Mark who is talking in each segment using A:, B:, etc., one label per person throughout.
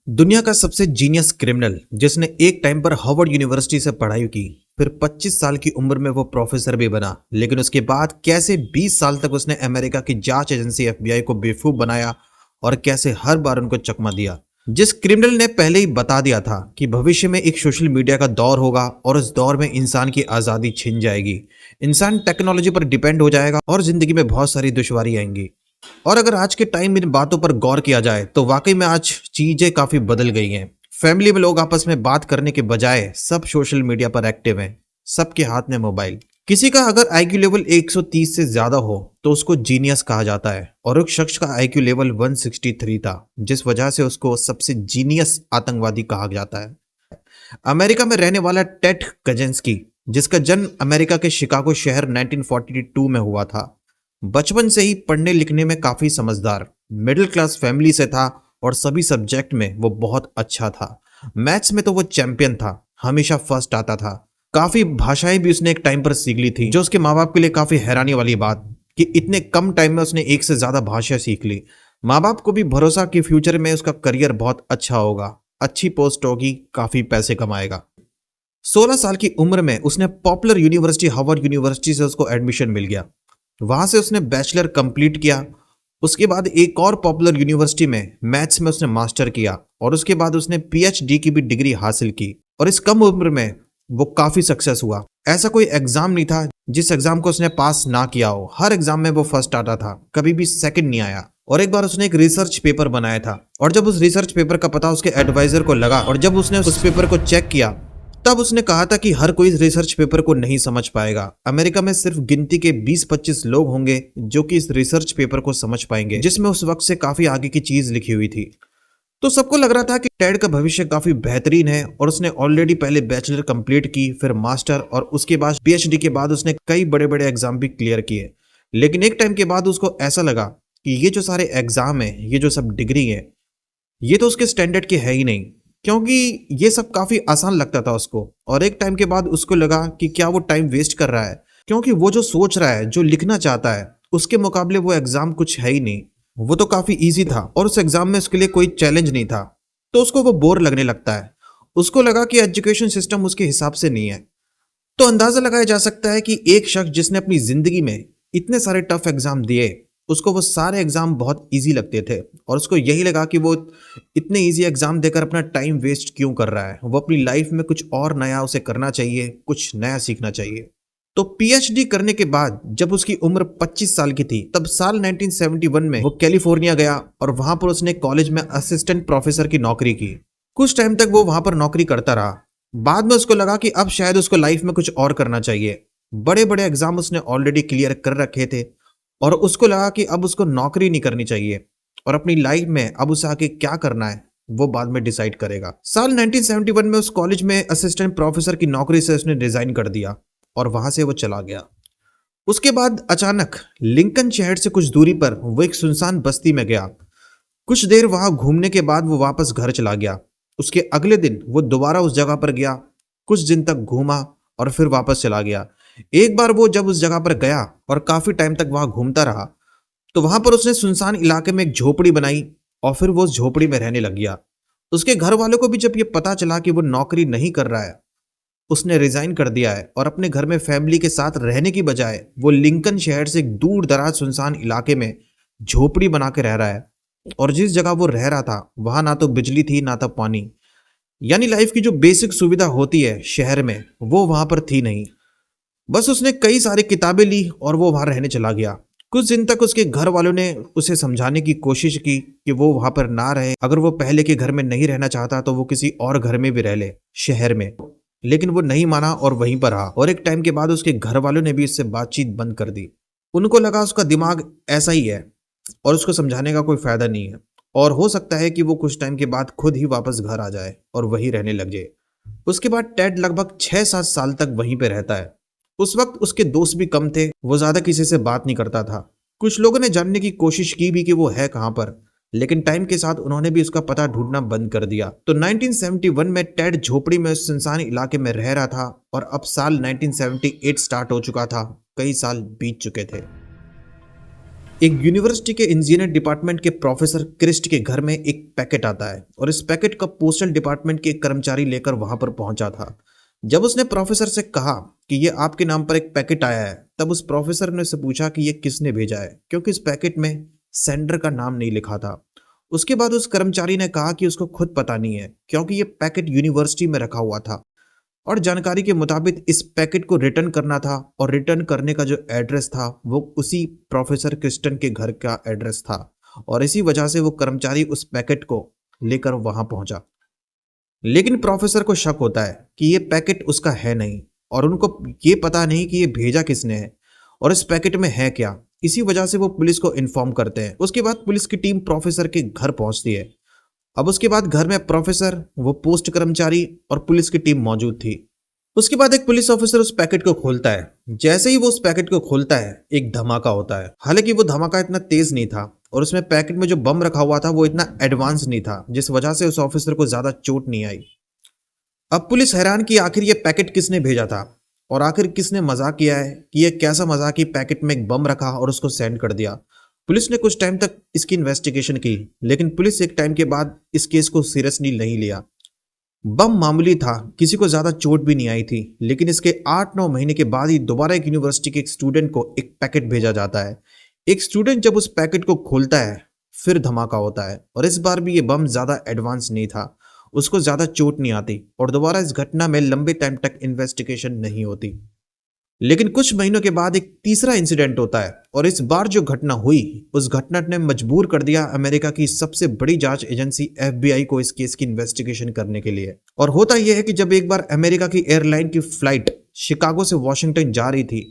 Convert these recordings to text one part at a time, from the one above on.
A: दुनिया का सबसे जीनियस क्रिमिनल जिसने एक टाइम पर हार्वर्ड यूनिवर्सिटी से पढ़ाई की, फिर 25 साल की उम्र में वो प्रोफेसर भी बना, लेकिन उसके बाद कैसे 20 साल तक उसने अमेरिका की जांच एजेंसी एफबीआई को बेवकूफ बनाया और कैसे हर बार उनको चकमा दिया। जिस क्रिमिनल ने पहले ही बता दिया था कि भविष्य में एक सोशल मीडिया का दौर होगा और उस दौर में इंसान की आज़ादी छिन जाएगी, इंसान टेक्नोलॉजी पर डिपेंड हो जाएगा और जिंदगी में बहुत सारी दुश्वारी आएंगी। और अगर आज के टाइम में इन बातों पर गौर किया जाए तो वाकई में आज चीजें काफी बदल गई हैं। फैमिली में लोग आपस में बात करने के बजाय सब सोशल मीडिया पर एक्टिव हैं, सबके हाथ में मोबाइल। किसी का अगर आईक्यू लेवल 130 से ज्यादा हो तो उसको जीनियस कहा जाता है, और एक शख्स का आईक्यू लेवल 163 था, जिस वजह से उसको सबसे जीनियस आतंकवादी कहा जाता है। अमेरिका में रहने वाला टेड कजेंस्की, जिसका जन्म अमेरिका के शिकागो शहर 1942 में हुआ था, बचपन से ही पढ़ने लिखने में काफी समझदार, मिडिल क्लास फैमिली से था और सभी सब्जेक्ट में वो बहुत अच्छा था। मैथ्स में तो वो चैंपियन था, हमेशा फर्स्ट आता था। काफी भाषाएं भी उसने एक टाइम पर सीख ली थी, जो उसके माँ बाप के लिए काफी हैरानी वाली बात कि इतने कम टाइम में उसने एक से ज्यादा भाषा सीख ली। माँ बाप को भी भरोसा कि फ्यूचर में उसका करियर बहुत अच्छा होगा, अच्छी पोस्ट होगी, काफी पैसे कमाएगा। 16 साल की उम्र में उसने पॉपुलर यूनिवर्सिटी हार्वर्ड यूनिवर्सिटी से उसको एडमिशन मिल गया। वहां से उसने बैचलर कंप्लीट किया। उसके बाद एक और पॉपुलर यूनिवर्सिटी में मैथ्स में उसने मास्टर किया और उसके बाद उसने पीएचडी की भी डिग्री हासिल की। और इस कम उम्र में वो काफी सक्सेस हुआ। ऐसा कोई एग्जाम नहीं था जिस एग्जाम को उसने पास ना किया हो, हर एग्जाम में वो फर्स्ट आता था, कभी भी सेकंड नहीं आया। और एक बार उसने एक रिसर्च पेपर बनाया था, और जब उस रिसर्च पेपर का पता उसके एडवाइजर को लगा और जब उसने उस पेपर को चेक किया तब उसने कहा था कि हर कोई इस रिसर्च पेपर को नहीं समझ पाएगा। अमेरिका में सिर्फ गिनती के 20-25 लोग होंगे जो कि इस रिसर्च पेपर को समझ पाएंगे, जिसमें उस वक्त से काफी आगे की चीज लिखी हुई थी। तो सबको लग रहा था कि टेड का भविष्य काफी बेहतरीन है, और उसने ऑलरेडी पहले बैचलर कंप्लीट की, फिर मास्टर, और उसके बाद पीएचडी के बाद उसने कई बड़े बड़े एग्जाम भी क्लियर किए। लेकिन एक टाइम के बाद उसको ऐसा लगा कि ये जो सारे एग्जाम है, ये जो सब डिग्री है, ये तो उसके स्टैंडर्ड के है ही नहीं, क्योंकि ये सब काफी आसान लगता था उसको। और एक टाइम के बाद उसको लगा कि क्या वो टाइम वेस्ट कर रहा है, क्योंकि वो जो सोच रहा है, जो लिखना चाहता है, उसके मुकाबले वो एग्जाम कुछ है ही नहीं। वो तो काफी इजी था और उस एग्जाम में उसके लिए कोई चैलेंज नहीं था, तो उसको वो बोर लगने लगता है। उसको लगा कि एजुकेशन सिस्टम उसके हिसाब से नहीं है। तो अंदाजा लगाया जा सकता है कि एक शख्स जिसने अपनी जिंदगी में इतने सारे टफ एग्जाम दिए, उसको वो सारे एग्जाम बहुत इजी लगते थे, और उसको यही लगा कि वो इतने इजी एग्जाम देकर अपना टाइम वेस्ट क्यों कर रहा है। वो अपनी लाइफ में कुछ और नया उसे करना चाहिए, कुछ नया सीखना चाहिए। तो पीएचडी करने के बाद जब उसकी उम्र 25 साल की थी, तब साल 1971 में वो कैलिफोर्निया गया और वहां पर उसने कॉलेज में असिस्टेंट प्रोफेसर की नौकरी की। कुछ टाइम तक वो वहां पर नौकरी करता रहा। बाद में उसको लगा कि अब शायद उसको लाइफ में कुछ और करना चाहिए। बड़े बड़े एग्जाम उसने ऑलरेडी क्लियर कर रखे थे, और उसको लगा कि अब उसको नौकरी नहीं करनी चाहिए, और अपनी लाइफ में अब उसे आगे क्या करना है वो बाद में डिसाइड करेगा। साल 1971 में उस कॉलेज में असिस्टेंट प्रोफेसर की नौकरी से उसने रिजाइन कर दिया और वहां से वो चला गया। उसके बाद अचानक लिंकन शहर से कुछ दूरी पर वो एक सुनसान बस्ती में गया। कुछ देर वहां घूमने के बाद वो वापस घर चला गया। उसके अगले दिन वो दोबारा उस जगह पर गया, कुछ दिन तक घूमा और फिर वापस चला गया। एक बार वो जब उस जगह पर गया और काफी टाइम तक वहां घूमता रहा, तो वहां पर उसने सुनसान इलाके में एक झोपड़ी बनाई और फिर वो उस झोपड़ी में रहने लग गया। उसके घर वालों को भी जब ये पता चला कि वो नौकरी नहीं कर रहा है, उसने रिजाइन कर दिया है और अपने घर में फैमिली के साथ रहने की बजाय वो लिंकन शहर से एक दूर दराज सुनसान इलाके में झोपड़ी बना के रह रहा है। और जिस जगह वो रह रहा था वहां ना तो बिजली थी ना था पानी, यानी लाइफ की जो बेसिक सुविधा होती है शहर में, वो वहां पर थी नहीं। बस उसने कई सारी किताबें ली और वो वहां रहने चला गया। कुछ दिन तक उसके घर वालों ने उसे समझाने की कोशिश की कि वो वहां पर ना रहे, अगर वो पहले के घर में नहीं रहना चाहता तो वो किसी और घर में भी रह ले शहर में। लेकिन वो नहीं माना और वहीं पर रहा, और एक टाइम के बाद उसके घर वालों ने भी इससे बातचीत बंद कर दी। उनको लगा उसका दिमाग ऐसा ही है और उसको समझाने का कोई फायदा नहीं है, और हो सकता है कि वो कुछ टाइम के बाद खुद ही वापस घर आ जाए और वहीं रहने लग जाए। उसके बाद टेड लगभग 6-7 साल तक वहीं पे रहता है। उस वक्त उसके दोस्त भी कम थे, वो ज्यादा किसी से बात नहीं करता था। कुछ लोगों ने जानने की कोशिश की भी कि वो है कहाँ पर, लेकिन टाइम के साथ उन्होंने भी उसका पता ढूंढना बंद कर दिया। तो 1971 में टेड झोपड़ी में उस सुनसान इलाके में रह रहा था, और अब साल 1978 स्टार्ट हो चुका था, कई साल बीत चुके थे। एक यूनिवर्सिटी के इंजीनियर डिपार्टमेंट के प्रोफेसर क्रिस्ट के घर में एक पैकेट आता है और इस पैकेट का पोस्टल डिपार्टमेंट के एक कर्मचारी लेकर वहां पर पहुंचा था। जब उसने प्रोफेसर से कहा कि ये आपके नाम पर एक पैकेट आया है, तब उस प्रोफेसर ने उससे पूछा कि ये किसने भेजा है, क्योंकि इस पैकेट में सेंडर का नाम नहीं लिखा था। उसके बाद उस कर्मचारी ने कहा कि उसको खुद पता नहीं है, क्योंकि ये पैकेट यूनिवर्सिटी में रखा हुआ था और जानकारी के मुताबिक इस पैकेट को रिटर्न करना था और रिटर्न करने का जो एड्रेस था वो उसी प्रोफेसर क्रिस्टन के घर का एड्रेस था और इसी वजह से वो कर्मचारी उस पैकेट को लेकर वहां पहुंचा। लेकिन प्रोफेसर को शक होता है कि ये पैकेट उसका है नहीं और उनको ये पता नहीं कि ये भेजा किसने है और इस पैकेट में है क्या। इसी वजह से वो पुलिस को इन्फॉर्म करते हैं। उसके बाद पुलिस की टीम प्रोफेसर के घर पहुंचती है। अब उसके बाद घर में प्रोफेसर, वो पोस्ट कर्मचारी और पुलिस की टीम मौजूद थी। उसके बाद एक पुलिस ऑफिसर उस पैकेट को खोलता है। जैसे ही वो उस पैकेट को खोलता है, एक धमाका होता है। हालांकि वो धमाका इतना तेज नहीं था और उसमें पैकेट में जो बम रखा हुआ था वो इतना एडवांस नहीं था, जिस वजह से उस ऑफिसर को ज्यादा चोट नहीं आई। अब पुलिस हैरान कि आखिर ये पैकेट किसने भेजा था और आखिर किसने मजाक किया है कि ये कैसा मजाक कि पैकेट में एक बम रखा और उसको सेंड कर दिया। पुलिस ने कुछ टाइम तक इसकी इन्वेस्टिगेशन की, लेकिन पुलिस एक टाइम के बाद इस केस को सीरियसली नहीं लिया। बम मामूली था, किसी को ज्यादा चोट भी नहीं आई थी, लेकिन इसके 8-9 महीने के बाद ही दोबारा एक यूनिवर्सिटी के एक स्टूडेंट को एक पैकेट भेजा जाता है। एक स्टूडेंट जब उस पैकेट को खोलता है, फिर धमाका होता है और इस बार भी ये बम ज्यादा एडवांस नहीं था, उसको ज्यादा चोट नहीं आती और दोबारा इस घटना में लंबे टाइम तक इन्वेस्टिगेशन नहीं होती। लेकिन कुछ महीनों के बाद एक तीसरा इंसिडेंट होता है और इस बार जो घटना हुई, उस घटना ने मजबूर कर दिया अमेरिका की सबसे बड़ी जांच एजेंसी FBI को इस केस की इन्वेस्टिगेशन करने के लिए। और होता यह है कि जब एक बार अमेरिका की एयरलाइन की फ्लाइट शिकागो से वॉशिंगटन जा रही थी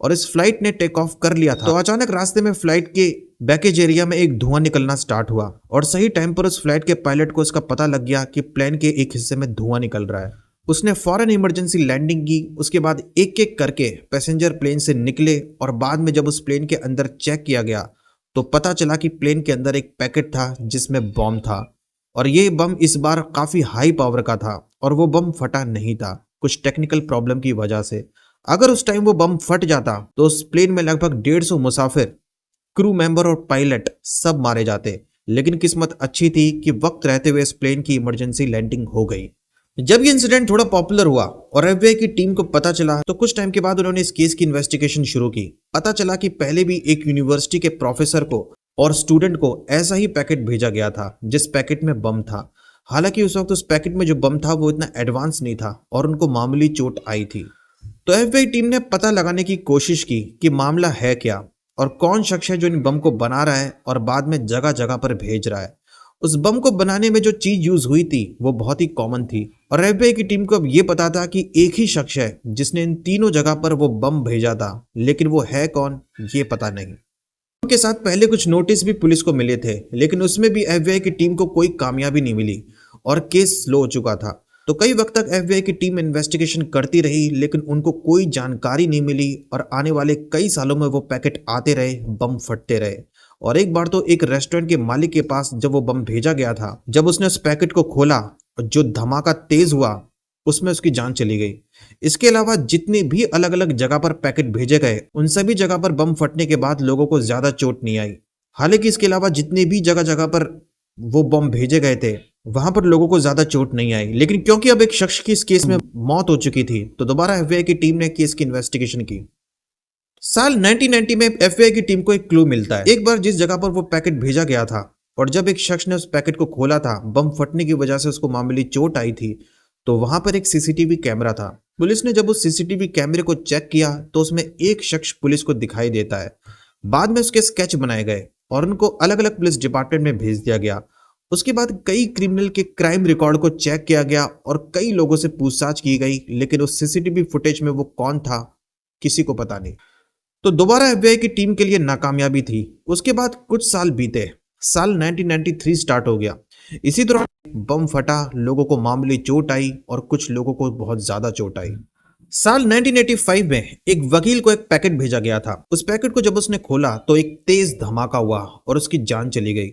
A: और इस फ्लाइट ने टेक ऑफ कर लिया था, तो अचानक रास्ते में फ्लाइट के बैकेज एरिया में एक धुआं निकलना स्टार्ट हुआ और सही टाइम पर उस फ्लाइट के पायलट को इसका पता लग गया कि प्लेन के एक हिस्से में धुआं निकल रहा है। उसने फौरन इमरजेंसी लैंडिंग की। उसके बाद एक एक करके पैसेंजर प्लेन से निकले और बाद में जब उस प्लेन के अंदर चेक किया गया तो पता चला कि प्लेन के अंदर एक पैकेट था जिसमें बम था और ये बम इस बार काफी हाई पावर का था और वो बम फटा नहीं था, कुछ टेक्निकल प्रॉब्लम की वजह से। अगर उस टाइम वो बम फट जाता तो उस प्लेन में लगभग 150 मुसाफिर, क्रू मेंबर और पायलट सब मारे जाते। लेकिन किस्मत अच्छी थी कि वक्त रहते हुए इस प्लेन की इमरजेंसी लैंडिंग हो गई। जब ये इंसिडेंट थोड़ा पॉपुलर हुआ और FBI की टीम को पता चला तो कुछ टाइम के बाद उन्होंने इस केस की इन्वेस्टिगेशन शुरू की। पता चला कि पहले भी एक यूनिवर्सिटी के प्रोफेसर को और स्टूडेंट को ऐसा ही पैकेट भेजा गया था जिस पैकेट में बम था। हालांकि उस वक्त उस पैकेट में जो बम था वो इतना एडवांस नहीं था और उनको मामूली चोट आई थी। तो FBI टीम ने पता लगाने की कोशिश की कि मामला है क्या और कौन शख्स है जो इन बम को बना रहा है और बाद में जगह जगह पर भेज रहा है। उस बम को बनाने में जो चीज यूज हुई थी वो बहुत ही कॉमन थी और FBI की टीम को अब ये पता था कि एक ही शख्स है जिसने इन तीनों जगह पर वो बम भेजा था, लेकिन वो है कौन ये पता नहीं। उनके साथ पहले कुछ नोटिस भी पुलिस को मिले थे, लेकिन उसमें भी FBI की टीम को कोई कामयाबी नहीं मिली और केस स्लो हो चुका था। तो कई वक्त तक FBI की टीम इन्वेस्टिगेशन करती रही, लेकिन उनको कोई जानकारी नहीं मिली और आने वाले कई सालों में वो पैकेट आते रहे, बम फटते रहे। और एक बार तो एक रेस्टोरेंट के मालिक के पास जब वो बम भेजा गया था, जब उसने उस पैकेट को खोला और जो धमाका तेज हुआ उसमें उसकी जान चली गई। इसके अलावा जितनी भी अलग अलग जगह पर पैकेट भेजे गए उन सभी जगह पर बम फटने के बाद लोगों को ज्यादा चोट नहीं आई। हालांकि इसके अलावा जितनी भी जगह जगह पर वो बम भेजे गए थे वहां पर लोगों को ज्यादा चोट नहीं आई, लेकिन क्योंकि अब एक शख्स की इस केस में मौत हो चुकी थी तो दोबारा FBI की टीम ने केस की इन्वेस्टिगेशन की। साल 1990 में FBI की टीम को एक क्लू मिलता है। एक बार जिस जगह पर वो पैकेट भेजा गया था और जब एक शख्स ने उस पैकेट को खोला था, बम फटने की वजह से उसको मामूली चोट आई थी, तो वहां पर एक CCTV कैमरा था। पुलिस ने जब उस CCTV कैमरे को चेक किया तो उसमें एक शख्स पुलिस को दिखाई देता है। बाद में उसके स्केच बनाए गए और उनको अलग अलग पुलिस डिपार्टमेंट में भेज दिया गया। उसके बाद कई क्रिमिनल के क्राइम रिकॉर्ड को चेक किया गया और कई लोगों से पूछताछ की गई, लेकिन उस CCTV फुटेज में वो कौन था किसी को पता नहीं। तो दोबारा FBI की टीम के लिए नाकामयाबी थी। उसके बाद कुछ साल बीते, साल 1993 स्टार्ट हो गया। इसी दौरान बम फटा, लोगों को मामूली चोट आई और कुछ लोगों को बहुत ज्यादा चोट आई। साल 1985 में एक वकील को एक पैकेट भेजा गया था। उस पैकेट को जब उसने खोला तो एक तेज धमाका हुआ और उसकी जान चली गई।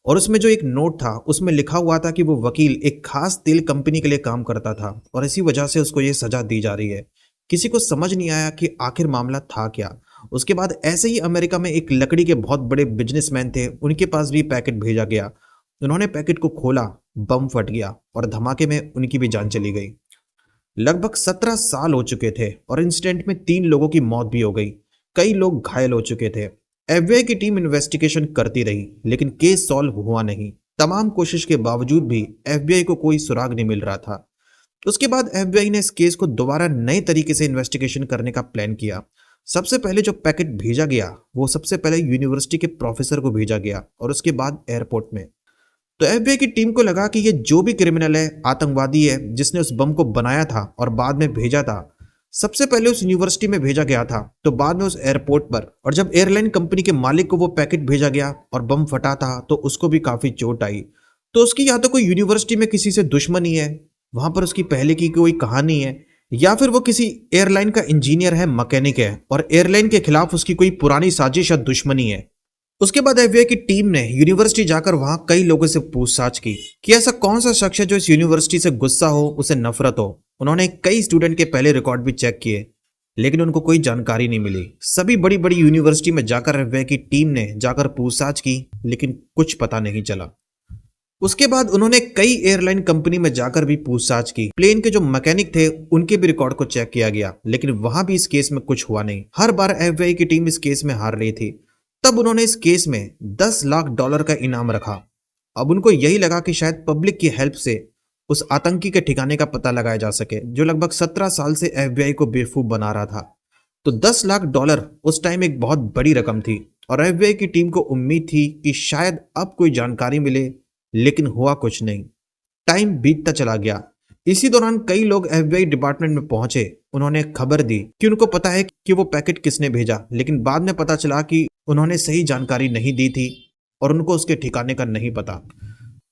A: और उसमें जो एक नोट था उसमें लिखा हुआ था कि वो वकील एक खास तेल कंपनी के लिए काम करता था और इसी वजह से उसको ये सजा दी जा रही है। किसी को समझ नहीं आया कि आखिर मामला था क्या उसके बाद ऐसे ही अमेरिका में एक लकड़ी के बहुत बड़े बिजनेसमैन थे, उनके पास भी पैकेट भेजा गया। उन्होंने पैकेट को खोला, बम फट गया और धमाके में उनकी भी जान चली गई। लगभग 17 साल हो चुके थे और इंसिडेंट में 3 लोगों की मौत भी हो गई। कई लोग घायल हो चुके थे। एफबीआई की टीम इन्वेस्टिगेशन करती रही, लेकिन केस सॉल्व हुआ नहीं। तमाम कोशिश के बावजूद भी एफबीआई को कोई सुराग नहीं मिल रहा था। उसके बाद एफबीआई ने इस केस को दोबारा नए तरीके से इन्वेस्टिगेशन करने का प्लान किया। सबसे पहले जो पैकेट भेजा गया वो सबसे पहले यूनिवर्सिटी के प्रोफेसर को भेजा गया और उसके बाद एयरपोर्ट में। तो एफबीआई की टीम को लगा कि ये जो भी क्रिमिनल है, आतंकवादी है, जिसने उस बम को बनाया था और बाद में भेजा था, सबसे पहले उस यूनिवर्सिटी में भेजा गया था, तो बाद में उस एयरपोर्ट पर। और जब एयरलाइन कंपनी के मालिक को वो पैकेट भेजा गया और बम फटा था तो उसको भी काफी चोट आई। तो उसकी या तो कोई यूनिवर्सिटी में किसी से दुश्मनी है, वहां पर उसकी पहले की कोई कहानी है, या फिर वो किसी एयरलाइन का इंजीनियर है, मैकेनिक है और एयरलाइन के खिलाफ उसकी कोई पुरानी साजिश या दुश्मनी है। उसके बाद एफबीआई की टीम ने यूनिवर्सिटी जाकर वहां कई लोगों से पूछताछ की कि ऐसा कौन सा शख्स है जो इस यूनिवर्सिटी से गुस्सा हो, उसे नफरत हो। उन्होंने कई स्टूडेंट के पहले रिकॉर्ड भी चेक किए, लेकिन उनको कोई जानकारी नहीं मिली। सभी बड़ी बड़ी यूनिवर्सिटी में जाकर एफबीआई की टीम ने जाकर पूछताछ की, लेकिन कुछ पता नहीं चला। उसके बाद उन्होंने कई एयरलाइन कंपनी में जाकर भी पूछताछ की। प्लेन के जो मैकेनिक थे उनके भी रिकॉर्ड को चेक किया गया, लेकिन वहां भी इस केस में कुछ हुआ नहीं। हर बार एफबीआई की टीम इस केस में हार रही थी। तब उन्होंने इस केस में $10 लाख का इनाम रखा। अब उनको यही लगा कि शायद पब्लिक की हेल्प से उस आतंकी के ठिकाने का पता लगाया जा सके, जो लगभग 17 साल से एफबीआई को बेवकूफ बना रहा था। तो $10 लाख उस टाइम एक बहुत बड़ी रकम थी और एफबीआई की टीम को उम्मीद थी कि शायद अब कोई जानकारी मिले, लेकिन हुआ कुछ नहीं। टाइम बीतता चला गया। इसी दौरान कई लोग एफबीआई डिपार्टमेंट में पहुंचे। उन्होंने खबर दी कि उनको पता है कि वो पैकेट किसने भेजा, लेकिन बाद में पता चला कि उन्होंने सही जानकारी नहीं दी थी और उनको उसके ठिकाने का नहीं पता।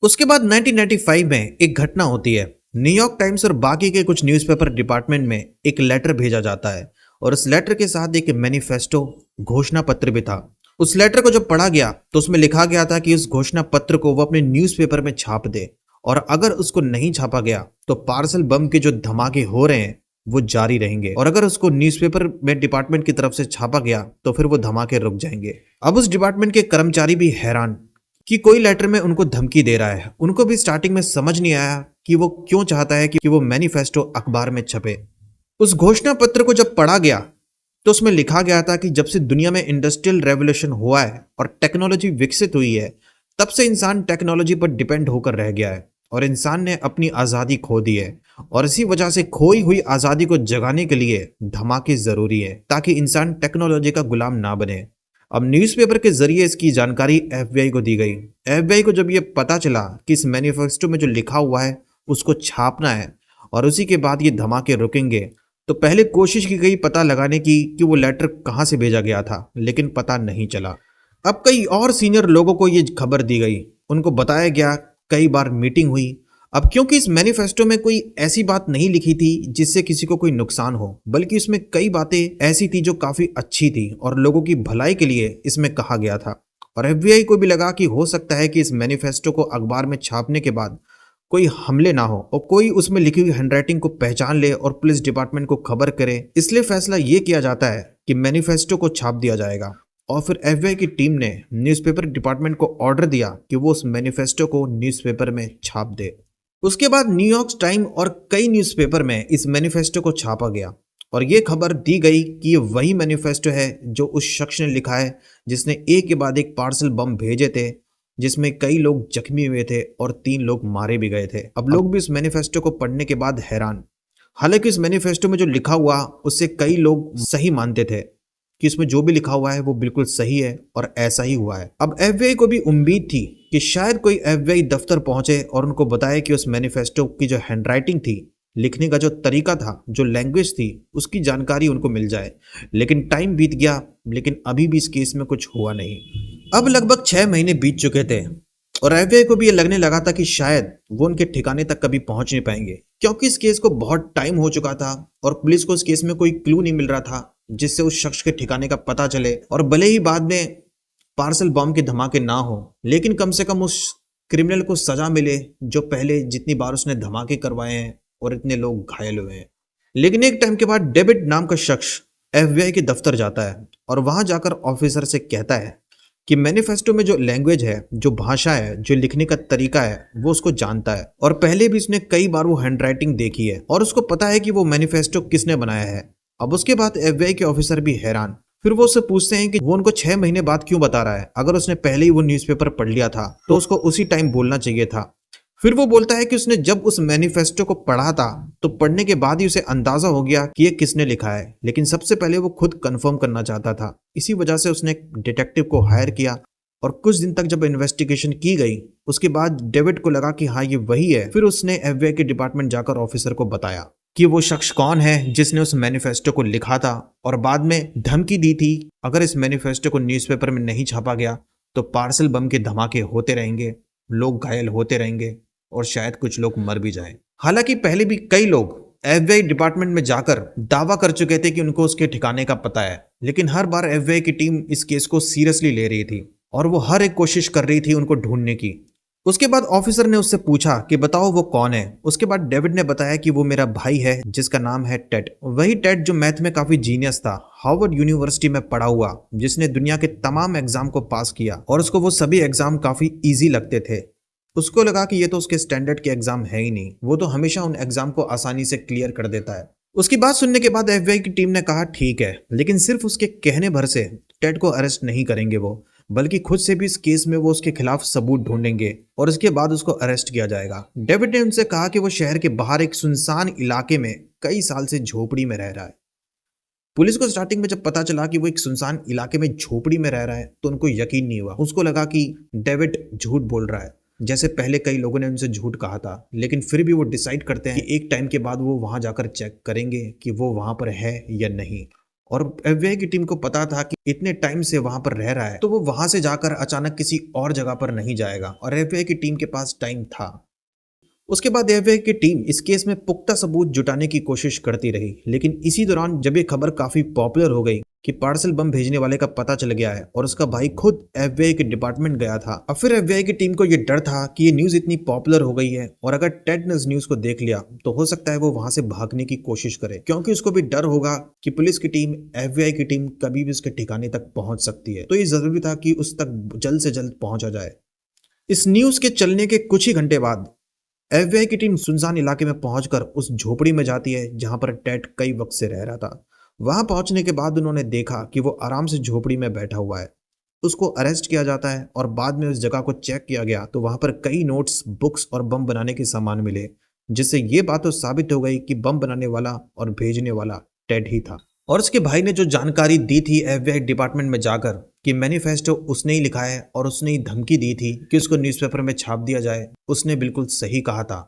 A: उसके बाद 1995 में एक घटना होती है। न्यूयॉर्क टाइम्स और बाकी के कुछ न्यूज़पेपर डिपार्टमेंट में एक लेटर भेजा जाता है और उस लेटर के साथ एक मैनिफेस्टो, घोषणा पत्र भी था। उस लेटर को जब पढ़ा गया तो उसमें लिखा गया था कि उस घोषणा पत्र को वो अपने न्यूज़पेपर में छाप दे, और अगर उसको नहीं छापा गया तो पार्सल बम के जो धमाके हो रहे हैं वो जारी रहेंगे, और अगर उसको न्यूज़पेपर में डिपार्टमेंट की तरफ से छापा गया तो फिर वो धमाके रुक जाएंगे। अब उस डिपार्टमेंट के कर्मचारी भी हैरान कि कोई लेटर में उनको धमकी दे रहा है। उनको भी स्टार्टिंग में समझ नहीं आया कि वो क्यों चाहता है कि वो मैनिफेस्टो अखबार में छपे। उस घोषणा पत्र को जब पढ़ा गया तो उसमें लिखा गया था कि जब से दुनिया में इंडस्ट्रियल रेवोल्यूशन हुआ है और टेक्नोलॉजी विकसित हुई है, तब से इंसान टेक्नोलॉजी पर डिपेंड होकर रह गया है और इंसान ने अपनी आज़ादी खो दी है, और इसी वजह से खोई हुई आज़ादी को जगाने के लिए धमाके ज़रूरी है ताकि इंसान टेक्नोलॉजी का गुलाम ना बने। अब न्यूज़पेपर के जरिए इसकी जानकारी एफबीआई को दी गई। एफबीआई को जब ये पता चला कि इस मैनिफेस्टो में जो लिखा हुआ है उसको छापना है और उसी के बाद ये धमाके रुकेंगे, तो पहले कोशिश की गई पता लगाने की कि वो लेटर कहाँ से भेजा गया था, लेकिन पता नहीं चला। अब कई और सीनियर लोगों को ये खबर दी गई, उनको बताया गया, कई बार मीटिंग हुई। अब क्योंकि इस मैनिफेस्टो में कोई ऐसी बात नहीं लिखी थी जिससे किसी को कोई नुकसान हो, बल्कि इसमें कई बातें ऐसी थी जो काफी अच्छी थी और लोगों की भलाई के लिए इसमें कहा गया था। और एफबीआई को भी लगा कि हो सकता है कि इस मैनिफेस्टो को अखबार में छापने के बाद कोई हमले ना हो और कोई उसमें लिखी हुई हैंडराइटिंग को पहचान ले और पुलिस डिपार्टमेंट को खबर करे। इसलिए फैसला ये किया जाता है कि मैनिफेस्टो को छाप दिया जाएगा। और फिर एफबीआई की टीम ने न्यूज़पेपर डिपार्टमेंट को ऑर्डर दिया कि वो उस मैनिफेस्टो को न्यूज़पेपर में छाप दे। उसके बाद न्यूयॉर्क टाइम और कई न्यूज़पेपर में इस मैनिफेस्टो को छापा गया और ये खबर दी गई कि ये वही मैनिफेस्टो है जो उस शख्स ने लिखा है जिसने एक के बाद एक पार्सल बम भेजे थे, जिसमें कई लोग जख्मी हुए थे और 3 लोग मारे भी गए थे। अब लोग भी इस मैनिफेस्टो को पढ़ने के बाद हैरान। हालांकि इस मैनिफेस्टो में जो लिखा हुआ उससे कई लोग सही मानते थे कि इसमें जो भी लिखा हुआ है वो बिल्कुल सही है और ऐसा ही हुआ है। अब एफबीआई को भी उम्मीद थी कि शायद कोई एफबीआई दफ्तर पहुंचे और उनको बताए कि उस मैनिफेस्टो की जो हैंडराइटिंग थी, लिखने का जो तरीका था, जो लैंग्वेज थी, उसकी जानकारी उनको मिल जाए। लेकिन टाइम बीत गया, लेकिन अभी भी इस केस में कुछ हुआ नहीं। अब लगभग 6 महीने बीत चुके थे और एफबीआई को भी ये लगने लगा था कि शायद वो उनके ठिकाने तक कभी पहुंच नहीं पाएंगे, क्योंकि इस केस को बहुत टाइम हो चुका था और पुलिस को इस केस में कोई क्लू नहीं मिल रहा था जिससे उस शख्स के ठिकाने का पता चले। और भले ही बाद में पार्सल बम के धमाके ना हो, लेकिन कम से कम उस क्रिमिनल को सजा मिले जो पहले जितनी बार उसने धमाके करवाए हैं और इतने लोग घायल हुए हैं। लेकिन एक टाइम के बाद डेविड नाम का शख्स एफबीआई के दफ्तर जाता है और वहां जाकर ऑफिसर से कहता है कि मैनिफेस्टो में जो लैंग्वेज है, जो भाषा है, जो लिखने का तरीका है, वो उसको जानता है और पहले भी उसने कई बार वो हैंडराइटिंग देखी है और उसको पता है कि वो मैनिफेस्टो किसने बनाया है। अब उसके बाद एफबीआई के ऑफिसर भी हैरान। फिर वो उससे पूछते हैं कि वो उनको 6 महीने बाद क्यों बता रहा है। अगर उसने पहले ही वो न्यूज़पेपर पढ़ लिया था तो उसको उसी टाइम बोलना चाहिए था। फिर वो बोलता है कि उसने जब उस मैनिफेस्टो को पढ़ा था तो पढ़ने के बाद ही उसे अंदाजा हो गया कि ये किसने लिखा है, लेकिन सबसे पहले वो खुद कंफर्म करना चाहता था। इसी वजह से उसने एक डिटेक्टिव को हायर किया और कुछ दिन तक जब इन्वेस्टिगेशन की गई उसके बाद डेविड को लगा कि हाँ ये वही है। फिर उसने एफबीआई के डिपार्टमेंट जाकर ऑफिसर को बताया कि वो शख्स कौन है जिसने उस मैनिफेस्टो को लिखा था और बाद में धमकी दी थी अगर इस मैनिफेस्टो को न्यूज़पेपर में नहीं छापा गया तो पार्सल बम के धमाके होते रहेंगे, लोग घायल होते रहेंगे और शायद कुछ लोग मर भी जाएं। हालांकि पहले भी कई लोग एफबीआई डिपार्टमेंट में जाकर दावा कर चुके थे कि उनको उसके ठिकाने का पता है, लेकिन हर बार एफबीआई की टीम इस केस को सीरियसली ले रही थी और वो हर एक कोशिश कर रही थी उनको ढूंढने की। उसके बाद ऑफिसर ने उससे पूछा कि बताओ वो कौन है। उसके बाद डेविड ने बताया कि वो मेरा भाई है जिसका नाम है टेड। वही टेड जो मैथ में काफी जीनियस था, हार्वर्ड यूनिवर्सिटी में पढ़ा हुआ, जिसने दुनिया के तमाम एग्जाम को पास किया और उसको वो सभी एग्जाम काफी ईजी लगते थे। उसको लगा कि ये तो उसके स्टैंडर्ड के एग्जाम है ही नहीं, वो तो हमेशा उन एग्जाम को आसानी से क्लियर कर देता है। उसकी बात सुनने के बाद एफबीआई की टीम ने कहा ठीक है, लेकिन सिर्फ उसके कहने भर से टेड को अरेस्ट नहीं करेंगे वो, बल्कि खुद से भी इस केस में वो उसके खिलाफ सबूत ढूंढेंगे और उसके बाद उसको अरेस्ट किया जाएगा। डेविड ने उनसे कहा कि वो शहर के बाहर एक सुनसान इलाके में कई साल से झोपड़ी में रह रहा है। पुलिस को स्टार्टिंग में जब पता चला कि वो एक सुनसान इलाके में झोपड़ी में रह रहा है तो उनको यकीन नहीं हुआ। उसको लगा कि डेविड झूठ बोल रहा है, जैसे पहले कई लोगों ने उनसे झूठ कहा था। लेकिन फिर भी वो डिसाइड करते हैं कि एक टाइम के बाद वो वहां जाकर चेक करेंगे कि वो वहां पर है या नहीं। और एफबीआई की टीम को पता था कि इतने टाइम से वहां पर रह रहा है तो वो वहां से जाकर अचानक किसी और जगह पर नहीं जाएगा और एफबीआई की टीम के पास टाइम था। उसके बाद एफबीआई की टीम इस केस में पुख्ता सबूत जुटाने की कोशिश करती रही, लेकिन इसी दौरान जब ये खबर काफी पॉपुलर हो गई कि पार्सल बम भेजने वाले का पता चल गया है और उसका भाई खुद एफबीआई के डिपार्टमेंट गया था। अब फिर एफबीआई की टीम को ये डर था कि ये न्यूज इतनी पॉपुलर हो गई है और अगर टेड ने इस न्यूज को देख लिया तो हो सकता है वो वहां से भागने की कोशिश करे, क्योंकि उसको भी डर होगा कि पुलिस की टीम, एफबीआई की टीम कभी भी उसके ठिकाने तक पहुंच सकती है। तो ये जरूरी था कि उस तक जल्द से जल्द पहुंचा जाए। इस न्यूज के चलने के कुछ ही घंटे बाद एफबीआई की टीम सुनसान इलाके में पहुंचकर उस झोपड़ी में जाती है जहां पर टेड कई वक्त से रह रहा था। वहां पहुंचने के बाद उन्होंने देखा कि वो आराम से झोपड़ी में बैठा हुआ है। उसको अरेस्ट किया जाता है और बाद में उस जगह को चेक किया गया तो वहां पर कई नोट्स, बुक्स और बम बनाने के सामान मिले, जिससे ये बात तो साबित हो गई कि बम बनाने वाला और भेजने वाला टेड ही था। और उसके भाई ने जो जानकारी दी थी एफबीआई डिपार्टमेंट में जाकर कि मैनिफेस्टो उसने ही लिखा है और उसने ही धमकी दी थी कि उसको न्यूज़पेपर में छाप दिया जाए, उसने बिल्कुल सही कहा था।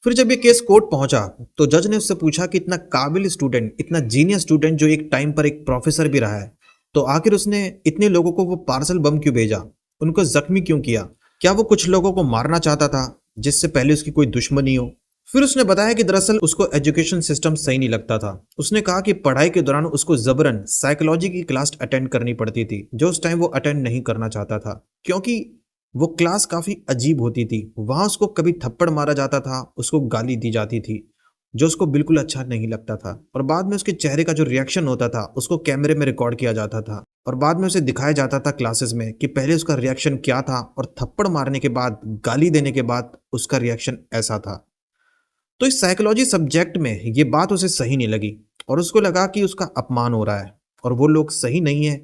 A: फिर जब ये केस कोर्ट पहुंचा तो जज ने उससे पूछा कि इतना काबिल स्टूडेंट, इतना जीनियस स्टूडेंट जो एक टाइम पर एक प्रोफेसर भी रहा है, तो आखिर उसने इतने लोगों को वो पार्सल बम क्यों भेजा, उनको जख्मी क्यों किया? क्या वो कुछ लोगों को मारना चाहता था जिससे पहले उसकी कोई दुश्मनी हो? फिर उसने बताया कि दरअसल उसको एजुकेशन सिस्टम सही नहीं लगता था। उसने कहा कि पढ़ाई के दौरान उसको जबरन साइकोलॉजी की क्लास अटेंड करनी पड़ती थी, जो उस टाइम वो अटेंड नहीं करना चाहता था, क्योंकि वो क्लास काफी अजीब होती थी। वहां उसको कभी थप्पड़ मारा जाता था, उसको गाली दी जाती थी, जो उसको बिल्कुल अच्छा नहीं लगता था। और बाद में उसके चेहरे का जो रिएक्शन होता था उसको कैमरे में रिकॉर्ड किया जाता था और बाद में उसे दिखाया जाता था क्लासेस में कि पहले उसका रिएक्शन क्या था और थप्पड़ मारने के बाद, गाली देने के बाद उसका रिएक्शन ऐसा था। तो इस साइकोलॉजी सब्जेक्ट में ये बात उसे सही नहीं लगी और उसको लगा कि उसका अपमान हो रहा है और वो लोग सही नहीं है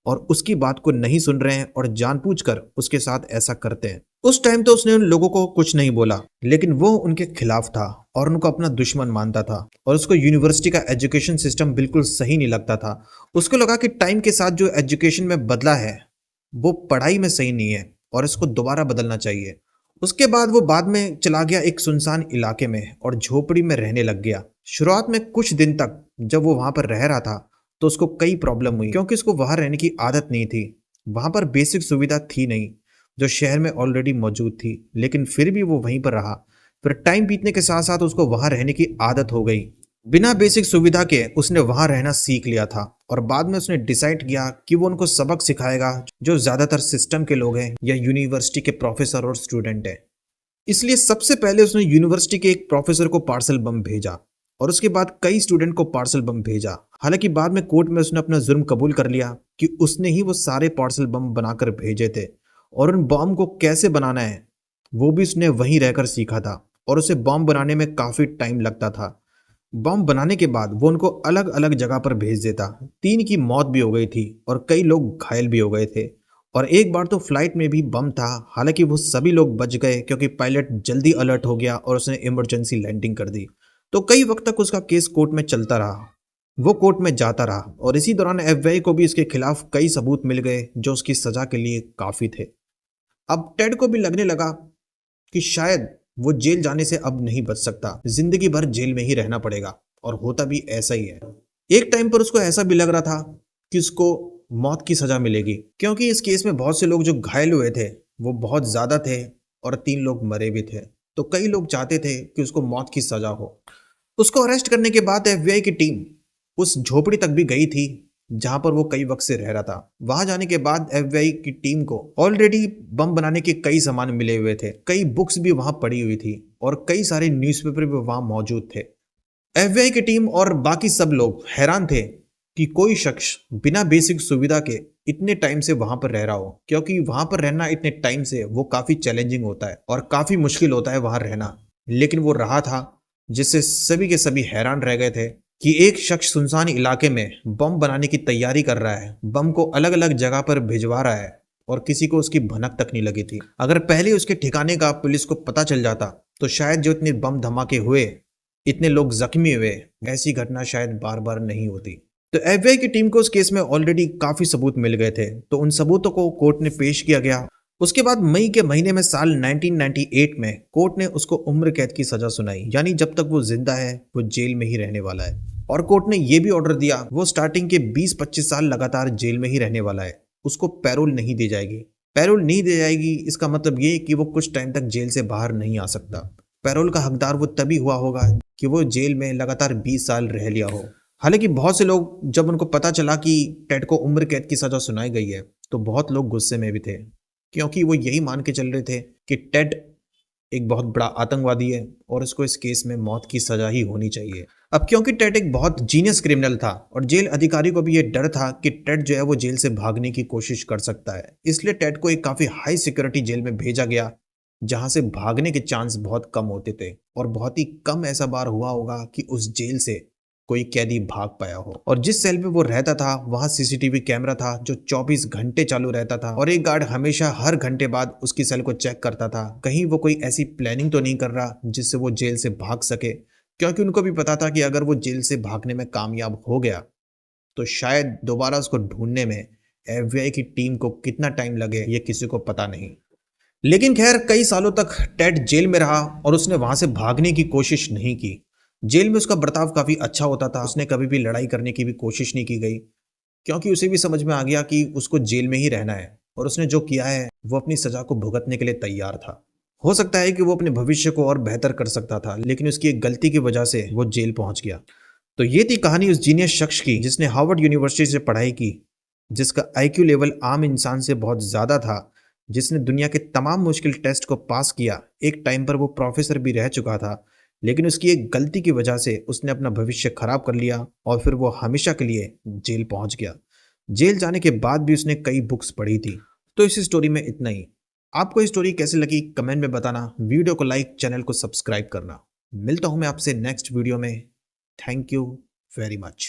A: और उसकी बात को नहीं सुन रहे हैं और जानबूझकर उसके साथ ऐसा करते हैं। उस टाइम तो उसने उन लोगों को कुछ नहीं बोला, लेकिन वो उनके खिलाफ था और उनको अपना दुश्मन मानता था और उसको यूनिवर्सिटी का एजुकेशन सिस्टम बिल्कुल सही नहीं लगता था। उसको लगा कि टाइम के साथ जो एजुकेशन में बदला है वो पढ़ाई में सही नहीं है और इसको दोबारा बदलना चाहिए। उसके बाद वो बाद में चला गया एक सुनसान इलाके में और झोपड़ी में रहने लग गया। शुरुआत में कुछ दिन तक जब वो वहां पर रह रहा था तो उसको कई प्रॉब्लम हुई, क्योंकि उसको वहां रहने की आदत नहीं थी। वहां पर बेसिक सुविधा थी नहीं जो शहर में ऑलरेडी मौजूद थी, लेकिन फिर भी वो वहीं पर रहा। फिर टाइम बीतने के साथ साथ उसको वहां रहने की आदत हो गई। बिना बेसिक सुविधा के उसने वहां रहना सीख लिया था और बाद में उसने डिसाइड किया कि वो उनको सबक सिखाएगा जो ज्यादातर सिस्टम के लोग हैं या यूनिवर्सिटी के प्रोफेसर और स्टूडेंट हैं। इसलिए सबसे पहले उसने यूनिवर्सिटी के एक प्रोफेसर को पार्सल बम भेजा और उसके बाद कई स्टूडेंट को पार्सल बम भेजा। हालांकि बाद में कोर्ट में उसने अपना जुर्म कबूल कर लिया कि उसने ही वो सारे पार्सल बम बनाकर भेजे थे और उन बम को कैसे बनाना है वो भी उसने वहीं रहकर सीखा था और उसे बम बनाने में काफ़ी टाइम लगता था। बम बनाने के बाद वो उनको अलग अलग जगह पर भेज देता। 3 की मौत भी हो गई थी और कई लोग घायल भी हो गए थे और एक बार तो फ्लाइट में भी बम था। हालांकि वो सभी लोग बच गए क्योंकि पायलट जल्दी अलर्ट हो गया और उसने इमरजेंसी लैंडिंग कर दी। तो कई वक्त तक उसका केस कोर्ट में चलता रहा, वो कोर्ट में जाता रहा और इसी दौरान एफबीआई को भी इसके खिलाफ कई सबूत मिल गए जो उसकी सजा के लिए काफ़ी थे। अब टेड को भी लगने लगा कि शायद वो जेल जाने से अब नहीं बच सकता, जिंदगी भर जेल में ही रहना पड़ेगा और होता भी ऐसा ही है। एक टाइम पर उसको ऐसा भी लग रहा था कि उसको मौत की सजा मिलेगी क्योंकि इस केस में बहुत से लोग जो घायल हुए थे वो बहुत ज्यादा थे और 3 लोग मरे भी थे। तो कई लोग चाहते थे कि उसको मौत की सजा हो। उसको अरेस्ट करने के बाद एफबीआई की टीम उस झोपड़ी तक भी गई थी जहां पर वो कई वक्त से रह रहा था। वहां जाने के बाद एफबीआई की टीम को ऑलरेडी बम बनाने के कई सामान मिले हुए थे, कई बुक्स भी वहां पड़ी हुई थी और कई सारे न्यूज़पेपर भी वहां मौजूद थे। एफबीआई की टीम और बाकी सब लोग हैरान थे कि कोई शख्स बिना बेसिक सुविधा के इतने टाइम से वहां पर रह रहा हो, क्योंकि वहां पर रहना इतने टाइम से वो काफी चैलेंजिंग होता है और काफी मुश्किल होता है वहां रहना। लेकिन वो रहा था, जिससे सभी के सभी हैरान रह गए थे कि एक शख्स सुनसान इलाके में बम बनाने की तैयारी कर रहा है, बम को अलग अलग जगह पर भिजवा रहा है और किसी को उसकी भनक तक नहीं लगी थी। अगर पहले उसके ठिकाने का पुलिस को पता चल जाता तो शायद जो इतने बम धमाके हुए, इतने लोग जख्मी हुए, ऐसी घटना शायद बार बार नहीं होती। तो एफबीआई की टीम को उस केस में ऑलरेडी काफी सबूत मिल गए थे, तो उन सबूतों को कोर्ट ने पेश किया गया। उसके बाद मई के महीने में साल 1998 में कोर्ट ने उसको उम्र कैद की सजा सुनाई, यानी जब तक वो जिंदा है वो जेल में ही रहने वाला है। और कोर्ट ने ये भी ऑर्डर दिया वो स्टार्टिंग के 20-25 साल लगातार जेल में ही रहने वाला है, उसको पैरोल नहीं दी जाएगी। पैरोल नहीं दी जाएगी इसका मतलब ये कि वो कुछ टाइम तक जेल से बाहर नहीं आ सकता। पैरोल का हकदार वो तभी हुआ होगा कि वो जेल में लगातार 20 साल रह लिया हो। हालांकि बहुत से लोग जब उनको पता चला कि टेड को उम्र कैद की सजा सुनाई गई है तो बहुत लोग गुस्से में भी थे, क्योंकि वो यही मान के चल रहे थे कि टेड एक बहुत बड़ा आतंकवादी है और इसको इस केस में मौत की सजा ही होनी चाहिए। अब क्योंकि टेड एक बहुत जीनियस क्रिमिनल था और जेल अधिकारी को भी ये डर था कि टेड जो है वो जेल से भागने की कोशिश कर सकता है, इसलिए टेड को एक काफी हाई सिक्योरिटी जेल में भेजा गया जहां से भागने के चांस बहुत कम होते थे और बहुत ही कम ऐसा बार हुआ होगा कि उस जेल से कोई कैदी भाग पाया हो। और जिस सेल में वो रहता था वहां सीसीटीवी कैमरा था जो 24 घंटे चालू रहता था और एक गार्ड हमेशा हर घंटे बाद उसकी सेल को चेक करता था कहीं वो कोई ऐसी प्लानिंग तो नहीं कर रहा जिससे वो जेल से भाग सके, क्योंकि उनको भी पता था कि अगर वो जेल से भागने में कामयाब हो गया तो शायद दोबारा उसको ढूंढने में एफबीआई की टीम को कितना टाइम लगे ये किसी को पता नहीं। लेकिन खैर कई सालों तक टेड जेल में रहा और उसने वहां से भागने की कोशिश नहीं की। जेल में उसका बर्ताव काफी अच्छा होता था, उसने कभी भी लड़ाई करने की भी कोशिश नहीं की गई, क्योंकि उसे भी समझ में आ गया कि उसको जेल में ही रहना है और उसने जो किया है वो अपनी सजा को भुगतने के लिए तैयार था। हो सकता है कि वो अपने भविष्य को और बेहतर कर सकता था, लेकिन उसकी एक गलती की वजह से वो जेल पहुंच गया। तो ये थी कहानी उस जीनियस शख्स की जिसने हार्वर्ड यूनिवर्सिटी से पढ़ाई की, जिसका आईक्यू लेवल आम इंसान से बहुत ज्यादा था, जिसने दुनिया के तमाम मुश्किल टेस्ट को पास किया। एक टाइम पर वो प्रोफेसर भी रह चुका था, लेकिन उसकी एक गलती की वजह से उसने अपना भविष्य खराब कर लिया और फिर वो हमेशा के लिए जेल पहुंच गया। जेल जाने के बाद भी उसने कई बुक्स पढ़ी थी। तो इस स्टोरी में इतना ही। आपको ये स्टोरी कैसी लगी कमेंट में बताना, वीडियो को लाइक, चैनल को सब्सक्राइब करना। मिलता हूं मैं आपसे नेक्स्ट वीडियो में। Thank you very much.